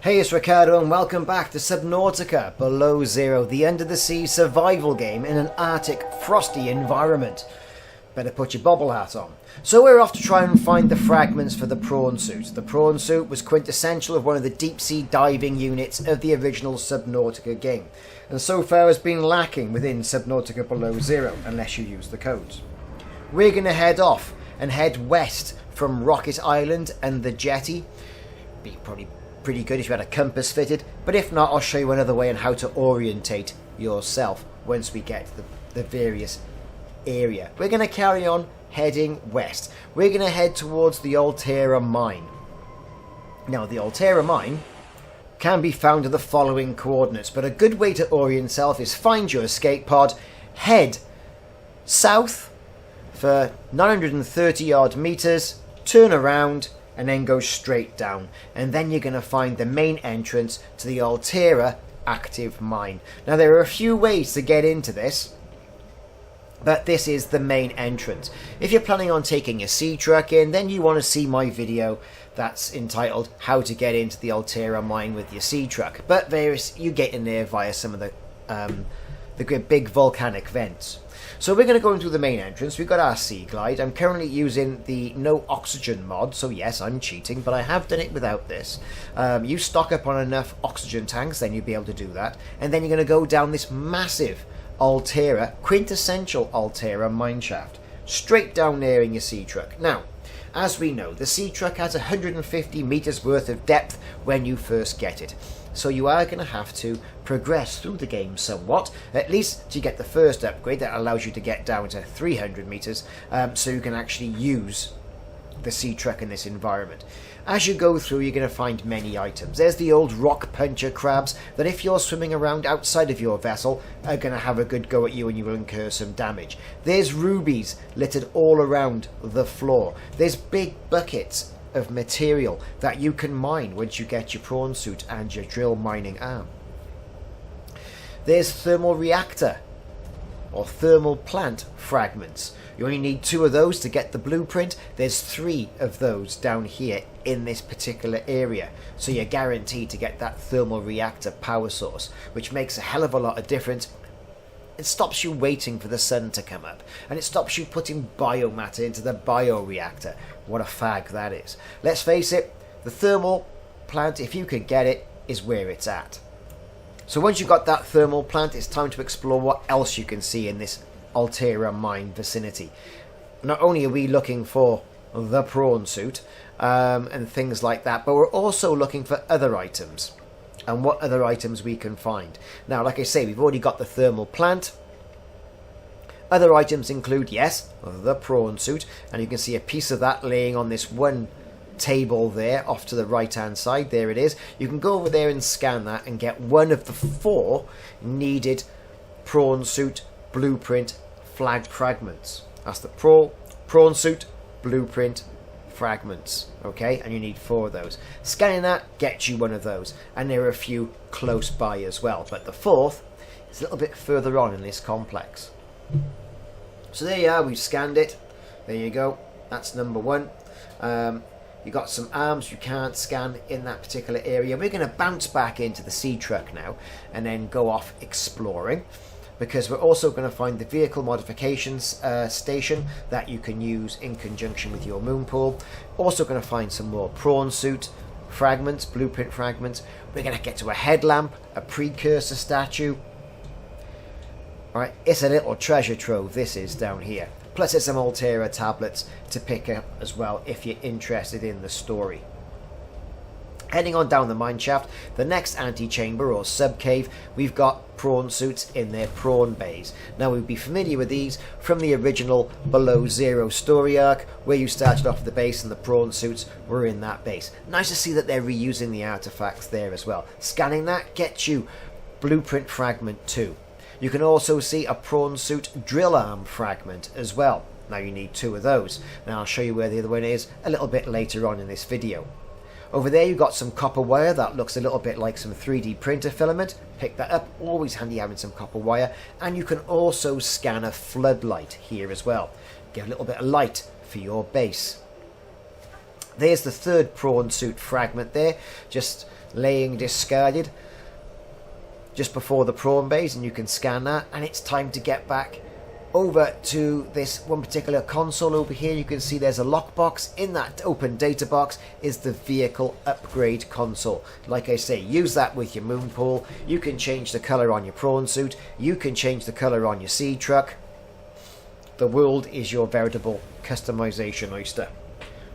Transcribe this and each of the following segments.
Hey, it's Ricardo and welcome back to Subnautica Below Zero, the under-the-sea survival game in an Arctic, frosty environment. Better put your bobble hat on. So we're off to try and find the fragments for the Prawn Suit. The Prawn Suit was quintessential of one of the deep-sea diving units of the original Subnautica game, and so far has been lacking within Subnautica Below Zero, unless you use the codes. We're going to head off and head west from Rocket Island and the jetty. Be probably pretty good if you had a compass fitted, but if not, I'll show you another way on how to orientate yourself once we get to the various area. We're going to carry on heading west. We're going to head towards the Altera mine. Now, the Altera mine can be found at the following coordinates, but a good way to orient yourself is find your escape pod, head south for 930 odd meters, turn around, and then go straight down, and then you're going to find the main entrance to the Altera active mine. Now, there are a few ways to get into this, but this is the main entrance. If you're planning on taking a sea truck in, then you want to see my video that's entitled How to Get Into the Altera Mine with Your Sea Truck. But you get in there via some of the big volcanic vents. So we're going to go into the main entrance. We've got our sea glide. I'm currently using the no oxygen mod, so yes, I'm cheating, but I have done it without this. You stock up on enough oxygen tanks, then you'll be able to do that. And then you're going to go down this massive Altera, quintessential Altera mineshaft, straight down there in your sea truck. Now, as we know, the sea truck has 150 meters worth of depth when you first get it. So you are going to have to progress through the game somewhat, at least to get the first upgrade that allows you to get down to 300 meters, so you can actually use the sea truck in this environment. As you go through, you're going to find many items. There's the old rock puncher crabs that if you're swimming around outside of your vessel are going to have a good go at you and you will incur some damage. There's rubies littered all around the floor. There's big buckets of material that you can mine once you get your prawn suit and your drill mining arm. There's thermal reactor or thermal plant fragments. You only need 2 of those to get the blueprint. There's 3 of those down here in this particular area, so you're guaranteed to get that thermal reactor power source, which makes a hell of a lot of difference. It stops you waiting for the sun to come up, and it stops you putting biomatter into the bioreactor. What a fag that is. Let's face it, the thermal plant, if you can get it, is where it's at. So once you've got that thermal plant, it's time to explore what else you can see in this Altera mine vicinity. Not only are we looking for the prawn suit and things like that, but we're also looking for other items and what other items we can find. Now, like I say, we've already got the thermal plant. Other items include, yes, the prawn suit, and you can see a piece of that laying on this one table there off to the right hand side. There it is. You can go over there and scan that and get one of the 4 needed prawn suit blueprint flag fragments. That's the prawn suit blueprint fragments, okay, and you need 4 of those. Scanning that gets you one of those, and there are a few close by as well, but the 4th is a little bit further on in this complex. So there you are, we've scanned it. There you go, that's number 1. You got some arms you can't scan in that particular area. We're going to bounce back into the sea truck now and then go off exploring, because we're also going to find the vehicle modifications station that you can use in conjunction with your moon pool. Also going to find some more prawn suit fragments, blueprint fragments. We're going to get to a headlamp, a precursor statue. Alright, it's a little treasure trove this is down here. Plus there's some Altera tablets to pick up as well if you're interested in the story. Heading on down the mineshaft, the next antechamber or sub-cave, we've got prawn suits in their prawn bays. Now, we'll be familiar with these from the original Below Zero story arc, where you started off at the base and the prawn suits were in that base. Nice to see that they're reusing the artifacts there as well. Scanning that gets you blueprint fragment 2. You can also see a prawn suit drill arm fragment as well. Now, you need 2 of those. Now, I'll show you where the other one is a little bit later on in this video. Over there you've got some copper wire that looks a little bit like some 3D printer filament. Pick that up, always handy having some copper wire. And you can also scan a floodlight here as well. Give a little bit of light for your base. There's the third prawn suit fragment there, just laying discarded just before the prawn base, and you can scan that. And it's time to get back over to this one particular console over here. You can see there's a lockbox. In that open data box is the vehicle upgrade console. Like I say, use that with your moon pool. You can change the color on your prawn suit. You can change the color on your sea truck. The world is your veritable customization oyster.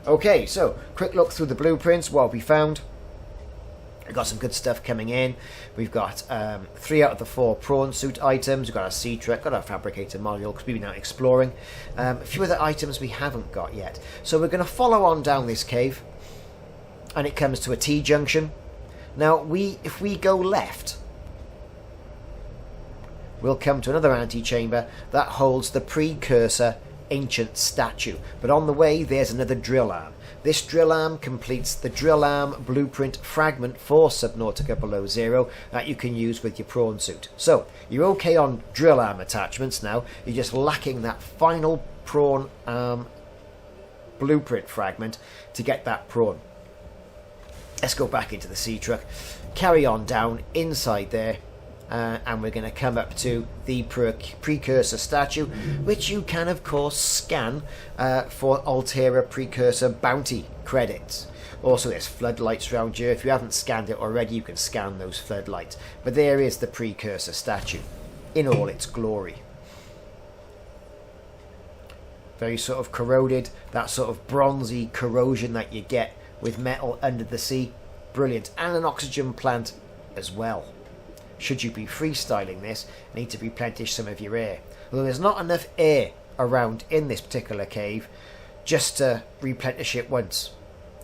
Okay, so quick look through the blueprints. What we found: we've got some good stuff coming in. We've got 3 out of the 4 prawn suit items. We've got our sea truck, got our fabricator module, because we've been out exploring. A few other items we haven't got yet. So we're going to follow on down this cave, and it comes to a T-junction. Now, if we go left, we'll come to another antechamber that holds the precursor ancient statue. But on the way, there's another drill arm. This drill arm completes the drill arm blueprint fragment for Subnautica Below Zero that you can use with your prawn suit. So you're okay on drill arm attachments now. You're just lacking that final prawn arm blueprint fragment to get that prawn. Let's go back into the sea truck, carry on down inside there. And we're going to come up to the precursor statue, which you can of course scan for Altera precursor bounty credits. Also, there's floodlights around here. If you haven't scanned it already, you can scan those floodlights. But there is the precursor statue in all its glory. Very sort of corroded, that sort of bronzy corrosion that you get with metal under the sea. Brilliant. And an oxygen plant as well. Should you be freestyling this, need to replenish some of your air. Although there's not enough air around in this particular cave just to replenish it once.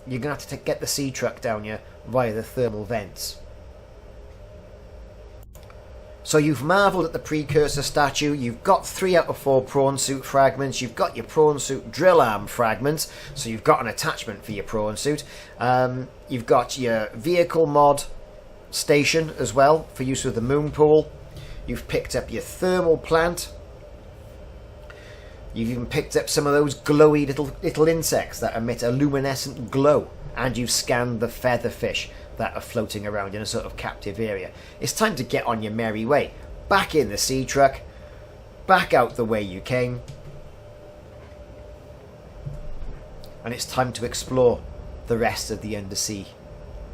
You're going to have to get the sea truck down here via the thermal vents. So you've marvelled at the precursor statue. You've got 3 out of 4 prawn suit fragments. You've got your prawn suit drill arm fragments. So you've got an attachment for your prawn suit. You've got your vehicle mod station as well for use with the moon pool. You've picked up your thermal plant. You've even picked up some of those glowy little insects that emit a luminescent glow, and you've scanned the featherfish that are floating around in a sort of captive area. It's time to get on your merry way, back in the sea truck, back out the way you came, and it's time to explore the rest of the undersea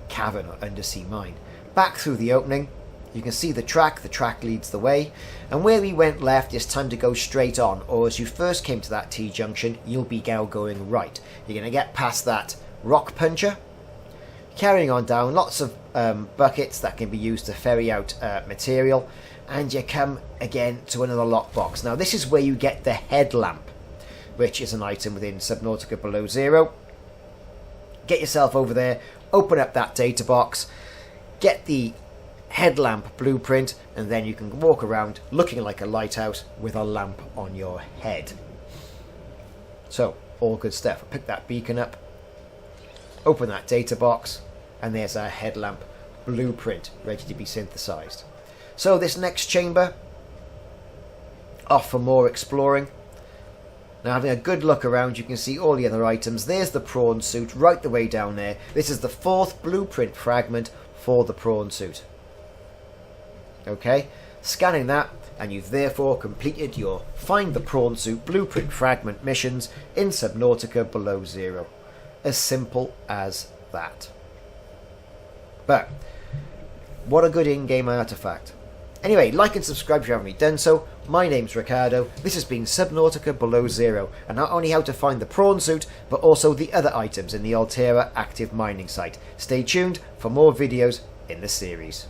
cavern or undersea mine. Back through the opening, you can see the track leads the way, and where we went left, it's time to go straight on, or as you first came to that T-junction, you'll be now going right. You're going to get past that rock puncher, carrying on down, lots of buckets that can be used to ferry out material, and you come again to another lockbox. Now this is where you get the headlamp, which is an item within Subnautica Below Zero. Get yourself over there, open up that data box, get the headlamp blueprint, and then you can walk around looking like a lighthouse with a lamp on your head. So, all good stuff. Pick that beacon up, open that data box, and there's our headlamp blueprint ready to be synthesized. So this next chamber, off for more exploring. Now, having a good look around, you can see all the other items. There's the prawn suit right the way down there. This is the 4th blueprint fragment for the prawn suit. Okay, scanning that, and you've therefore completed your Find the Prawn Suit blueprint fragment missions in Subnautica Below Zero. As simple as that. But what a good in-game artifact. Anyway, like and subscribe if you haven't already done so. My name's Ricardo. This has been Subnautica Below Zero, and not only how to find the prawn suit, but also the other items in the Altera active mining site. Stay tuned for more videos in the series.